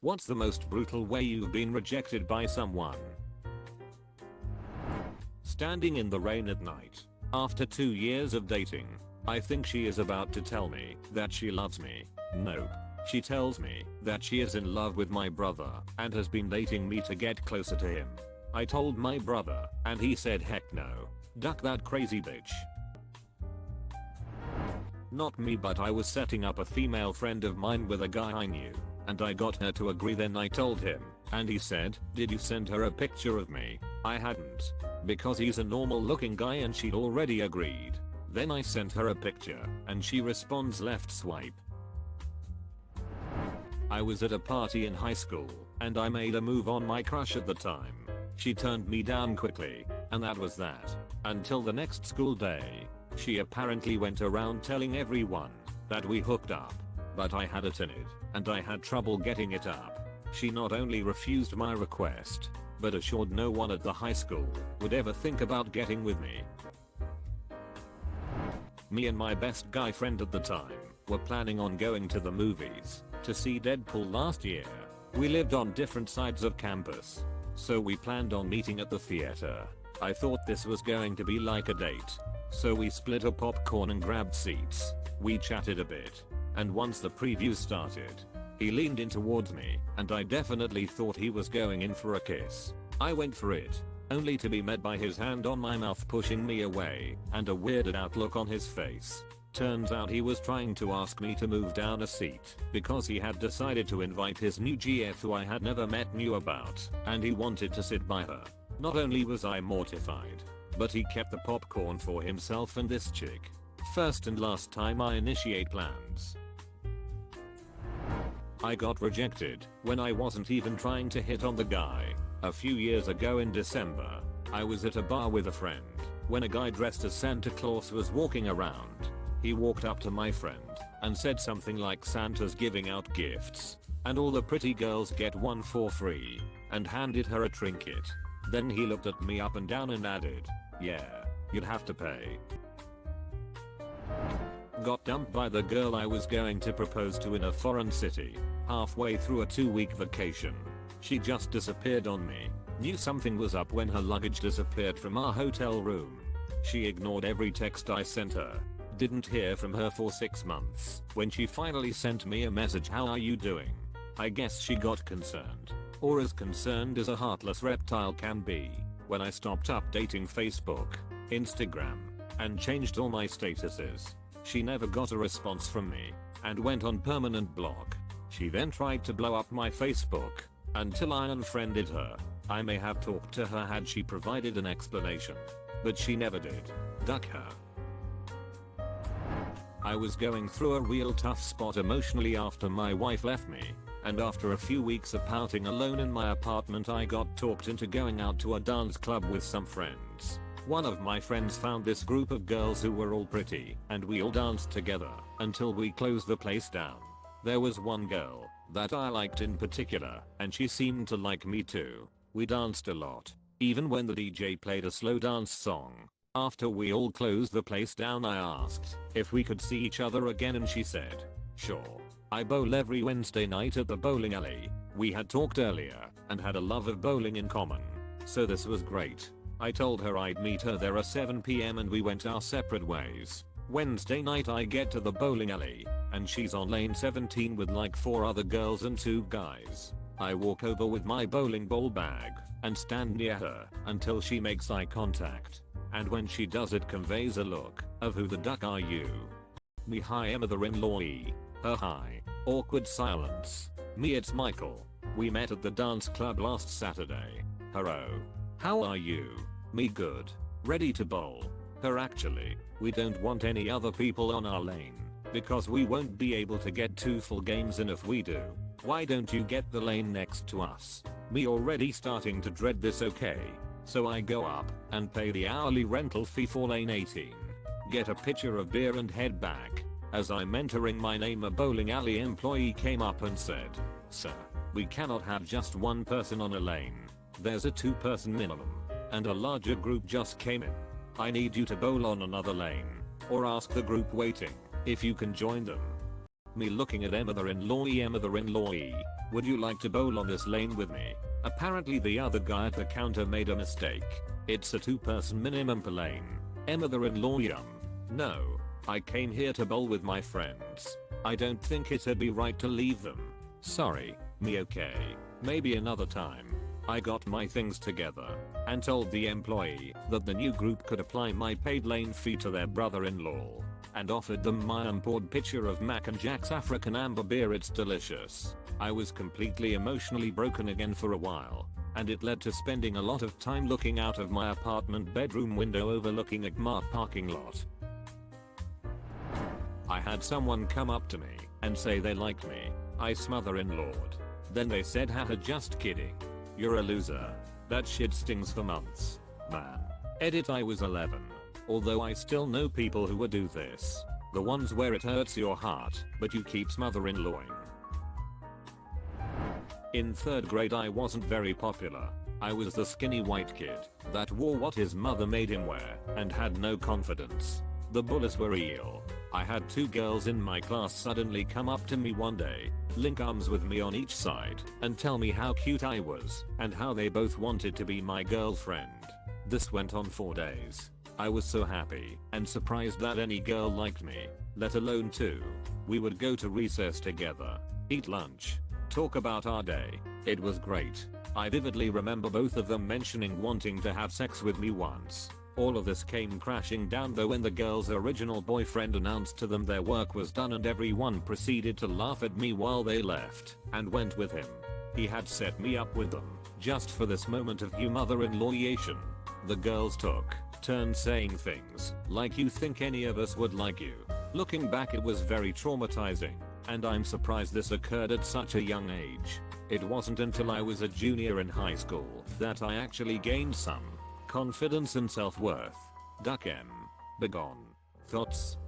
What's the most brutal way you've been rejected by someone? Standing in the rain at night. After 2 years of dating, I think she is about to tell me that she loves me. Nope. She tells me that she is in love with my brother and has been dating me to get closer to him. I told my brother and he said heck no. Duck that crazy bitch. Not me, but I was setting up a female friend of mine with a guy I knew, and I got her to agree. Then I told him, and he said, "Did you send her a picture of me?" I hadn't, because he's a normal looking guy and she'd already agreed. Then I sent her a picture, and she responds left swipe. I was at a party in high school, and I made a move on my crush at the time. She turned me down quickly, and that was that. Until the next school day. She apparently went around telling everyone that we hooked up, but I had it in it, and I had trouble getting it up. She not only refused my request, but assured no one at the high school would ever think about getting with me. Me and my best guy friend at the time were planning on going to the movies to see Deadpool last year. We lived on different sides of campus, so we planned on meeting at the theater. I thought this was going to be like a date. So we split a popcorn and grabbed seats. We chatted a bit, and once the preview started, he leaned in towards me, and I definitely thought he was going in for a kiss. I went for it, only to be met by his hand on my mouth pushing me away, and a weirded out look on his face. Turns out he was trying to ask me to move down a seat, because he had decided to invite his new GF who I had never met knew about, and he wanted to sit by her. Not only was I mortified, but he kept the popcorn for himself and this chick. First and last time I initiate plans. I got rejected when I wasn't even trying to hit on the guy. A few years ago in December, I was at a bar with a friend when a guy dressed as Santa Claus was walking around. He walked up to my friend and said something like Santa's giving out gifts, and all the pretty girls get one for free, and handed her a trinket. Then he looked at me up and down and added, "Yeah, you'd have to pay." Got dumped by the girl I was going to propose to in a foreign city, halfway through a 2-week vacation. She just disappeared on me. Knew something was up when her luggage disappeared from our hotel room. She ignored every text I sent her. Didn't hear from her for 6 months. When she finally sent me a message, "How are you doing?" I guess she got concerned. Or as concerned as a heartless reptile can be. When I stopped updating Facebook, Instagram, and changed all my statuses, she never got a response from me, and went on permanent block. She then tried to blow up my Facebook, until I unfriended her. I may have talked to her had she provided an explanation, but she never did. Duck her. I was going through a real tough spot emotionally after my wife left me. And after a few weeks of pouting alone in my apartment, I got talked into going out to a dance club with some friends. One of my friends found this group of girls who were all pretty, and we all danced together until we closed the place down. There was one girl that I liked in particular, and she seemed to like me too. We danced a lot, even when the DJ played a slow dance song. After we all closed the place down, I asked if we could see each other again, and she said, "Sure." I bowl every Wednesday night at the bowling alley. We had talked earlier and had a love of bowling in common, so this was great. I told her I'd meet her there at 7 PM and we went our separate ways. Wednesday night I get to the bowling alley, and she's on lane 17 with like 4 other girls and 2 guys. I walk over with my bowling ball bag and stand near her until she makes eye contact, and when she does it conveys a look of "Who the duck are you?" Me, "Hi, Emma the employee." Her, "Hi." Awkward silence. Me, "It's Michael. We met at the dance club last Saturday." Her, "Oh. How are you?" Me, "Good. Ready to bowl." Her, "Actually, we don't want any other people on our lane, because we won't be able to get 2 full games in if we do. Why don't you get the lane next to us?" Me, already starting to dread this. Okay. So I go up and pay the hourly rental fee for lane 18. Get a pitcher of beer and head back. As I'm entering my name, a bowling alley employee came up and said, "Sir, we cannot have just one person on a lane. There's a 2-person minimum, and a larger group just came in. I need you to bowl on another lane, or ask the group waiting if you can join them." me looking at Emma-the-in-law, would you like to bowl on this lane with me? Apparently the other guy at the counter made a mistake. It's a 2-person minimum per lane. Emma-the-in-law, no. I came here to bowl with my friends. I don't think it'd be right to leave them. Sorry, me okay. Maybe another time. I got my things together and told the employee that the new group could apply my paid lane fee to their brother-in-law and offered them my unpoured pitcher of Mac and Jack's African amber beer. It's delicious. I was completely emotionally broken again for a while, and it led to spending a lot of time looking out of my apartment bedroom window overlooking a Kmart parking lot. I had someone come up to me and say they liked me. I smother-in-lawed. Then they said, haha, just kidding. You're a loser. That shit stings for months. Man. Edit. I was 11. Although I still know people who would do this. The ones where it hurts your heart, but you keep smother-in-lawing. In 3rd grade I wasn't very popular. I was the skinny white kid that wore what his mother made him wear and had no confidence. The bullies were real. I had 2 girls in my class suddenly come up to me one day, link arms with me on each side, and tell me how cute I was and how they both wanted to be my girlfriend. This went on 4 days. I was so happy and surprised that any girl liked me, let alone 2. We would go to recess together, eat lunch, talk about our day. It was great. I vividly remember both of them mentioning wanting to have sex with me once. All of this came crashing down though when the girl's original boyfriend announced to them their work was done, and everyone proceeded to laugh at me while they left and went with him. He had set me up with them just for this moment of mother-in-lawation. The girls took turns saying things like, you think any of us would like you? Looking back, it was very traumatizing, and I'm surprised this occurred at such a young age. It wasn't until I was a junior in high school that I actually gained some confidence and self-worth. Duck M. Begone. Thoughts?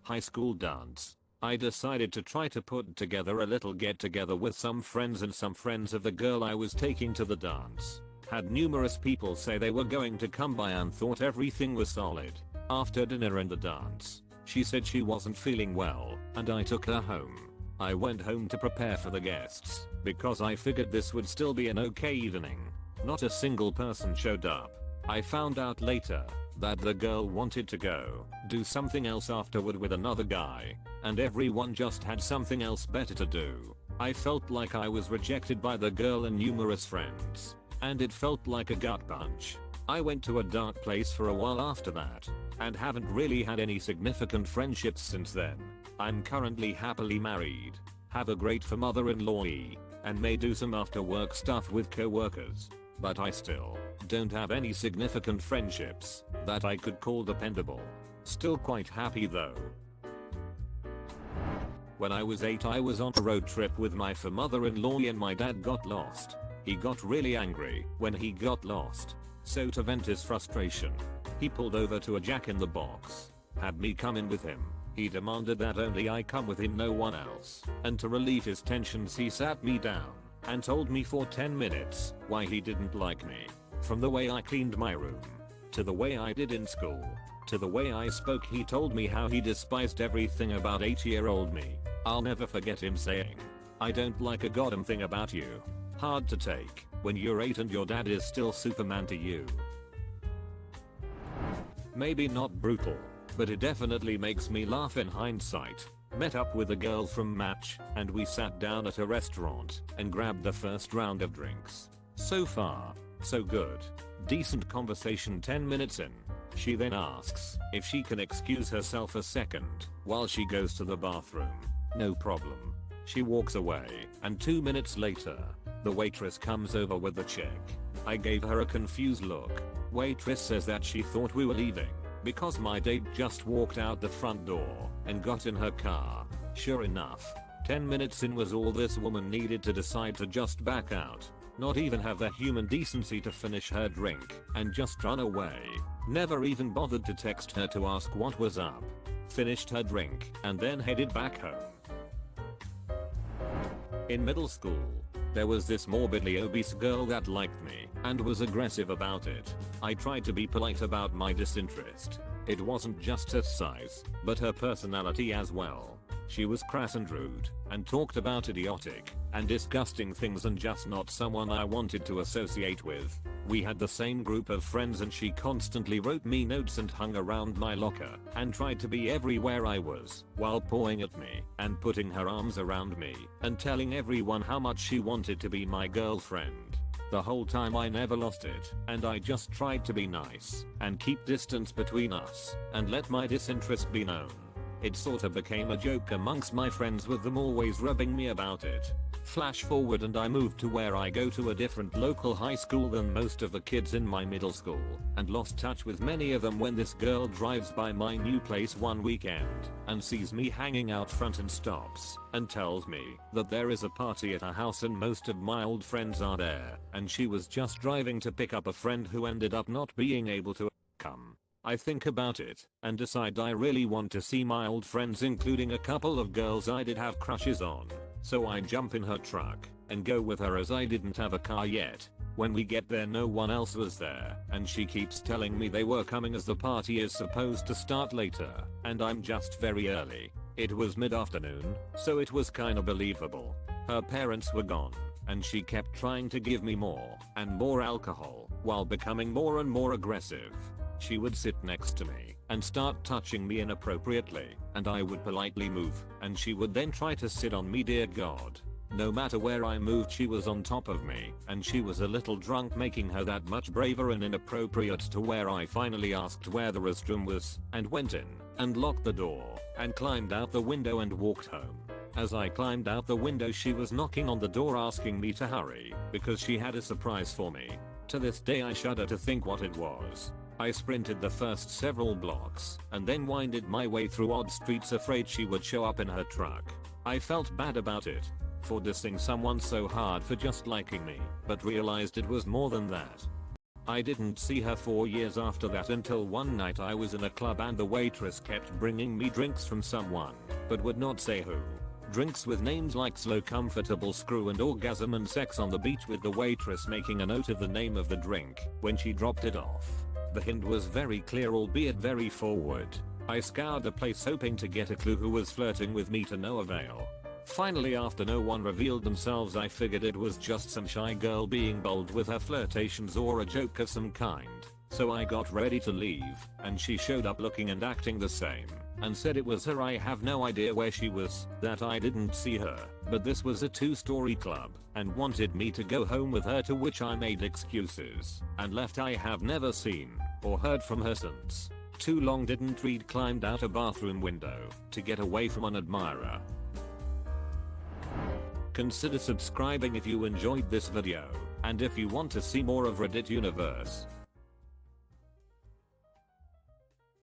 High school dance. I decided to try to put together a little get-together with some friends and some friends of the girl I was taking to the dance. Had numerous people say they were going to come by and thought everything was solid. After dinner and the dance, she said she wasn't feeling well, and I took her home. I went home to prepare for the guests, because I figured this would still be an okay evening. Not a single person showed up. I found out later that the girl wanted to go do something else afterward with another guy, and everyone just had something else better to do. I felt like I was rejected by the girl and numerous friends, and it felt like a gut punch. I went to a dark place for a while after that, and haven't really had any significant friendships since then. I'm currently happily married, have a great mother-in-law, and may do some after work stuff with co-workers. But I still don't have any significant friendships that I could call dependable. Still quite happy though. When I was 8, I was on a road trip with my mother-in-law and my dad got lost. He got really angry when he got lost. So to vent his frustration, he pulled over to a Jack in the Box, had me come in with him. He demanded that only I come with him, no one else. And to relieve his tensions, he sat me down and told me for 10 minutes why he didn't like me. From the way I cleaned my room, to the way I did in school, to the way I spoke, he told me how he despised everything about 8-year-old me. I'll never forget him saying, "I don't like a goddamn thing about you." Hard to take when you're 8 and your dad is still Superman to you. Maybe not brutal, but it definitely makes me laugh in hindsight. Met up with a girl from Match, and we sat down at a restaurant and grabbed the first round of drinks. So far, so good. Decent conversation. 10 minutes in, she then asks if she can excuse herself a second while she goes to the bathroom. No problem. She walks away, and 2 minutes later, the waitress comes over with the check. I gave her a confused look. Waitress says that she thought we were leaving because my date just walked out the front door and got in her car. Sure enough, 10 minutes in was all this woman needed to decide to just back out, not even have the human decency to finish her drink, and just run away. Never even bothered to text her to ask what was up. Finished her drink and then headed back home. In middle school, there was this morbidly obese girl that liked me and was aggressive about it. I tried to be polite about my disinterest, It wasn't just her size, but her personality as well. She was crass and rude, and talked about idiotic and disgusting things, and just not someone I wanted to associate with. We had the same group of friends and she constantly wrote me notes and hung around my locker and tried to be everywhere I was while pawing at me and putting her arms around me and telling everyone how much she wanted to be my girlfriend. The whole time I never lost it, and I just tried to be nice and keep distance between us and let my disinterest be known. It sorta became a joke amongst my friends, with them always rubbing me about it. Flash forward and I moved to where I go to a different local high school than most of the kids in my middle school, and lost touch with many of them when this girl drives by my new place one weekend and sees me hanging out front and stops and tells me that there is a party at her house and most of my old friends are there, and she was just driving to pick up a friend who ended up not being able to come. I think about it and decide I really want to see my old friends, including a couple of girls I did have crushes on. So I jump in her truck and go with her as I didn't have a car yet. When we get there no one else was there, and she keeps telling me they were coming as the party is supposed to start later, and I'm just very early. It was mid-afternoon, so it was kinda believable. Her parents were gone, and she kept trying to give me more and more alcohol while becoming more and more aggressive. She would sit next to me and start touching me inappropriately, and I would politely move, and she would then try to sit on me. Dear God. No matter where I moved she was on top of me, and she was a little drunk, making her that much braver and inappropriate, to where I finally asked where the restroom was and went in and locked the door and climbed out the window and walked home. As I climbed out the window she was knocking on the door asking me to hurry because she had a surprise for me. To this day I shudder to think what it was. I sprinted the first several blocks and then winded my way through odd streets, afraid she would show up in her truck. I felt bad about it for dissing someone so hard for just liking me, but realized it was more than that. I didn't see her for years after that, until one night I was in a club and the waitress kept bringing me drinks from someone, but would not say who. Drinks with names like Slow, Comfortable, Screw and Orgasm, and Sex on the Beach, with the waitress making a note of the name of the drink when she dropped it off. The hint was very clear, albeit very forward. I scoured the place hoping to get a clue who was flirting with me, to no avail. Finally, after no one revealed themselves, I figured it was just some shy girl being bold with her flirtations or a joke of some kind. So I got ready to leave, and she showed up looking and acting the same, and said it was her. I have no idea where she was, that I didn't see her, but this was a 2-story club, and wanted me to go home with her, to which I made excuses and left. I have never seen or heard from her since. Too long didn't read, climbed out a bathroom window to get away from an admirer. Consider subscribing if you enjoyed this video, and if you want to see more of Reddit Universe.